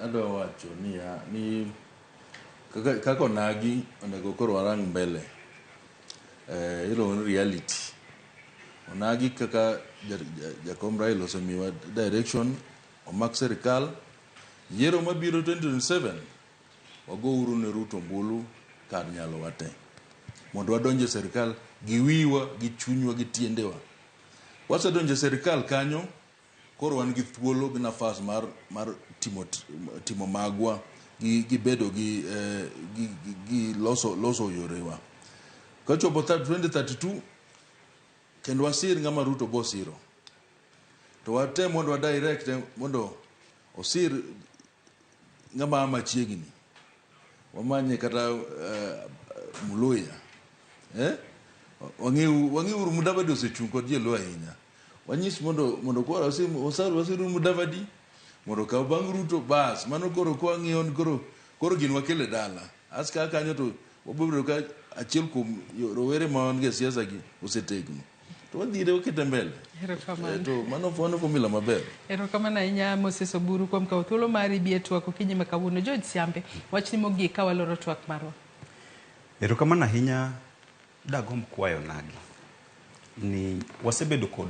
adwa wacho ni kaka onagi onego koro warang mbele iluongo ni reality. Onagi kaka Jakom Raila osemiwa direction omak sirikal yiero mabiro 2027 wagouru ne Ruto ombulu kar nyalo wate mondo wadonje sirikal gi wiwa gi chunywa gi tiendewa. Wasedonje sirikal kanyo koro wan gi thuolo gi nafas mar timo magwa gi bedo gi loso yorewa. Kachopo 2032 kendo wasir ng'ama Ruto bosiro to wate mondo wadirect mondo osir ng'ama machiegni wamanye kata Muluya wang'iuru Mudavadi osechung' kod jelo ahinya wanyis mondo koro wasiru Mudavadi mondo kaw bang' Ruto bas mano koro kwang'iyo koro gin wakele dala aska kanyo to wabedo ka achiel kuom rowere ma wan gi siasa gi osetegno to wadhire wakete mbele. To mano formula maber. Erokamano ahinya Moses Oburu kuom kawo thuolo mari bi e twak okinyi ma kawuono. George Siambe, wachni mogik ka waloro twak marwa. Erokamano ahinya dagomb kwayo nagi ni wasebedo kod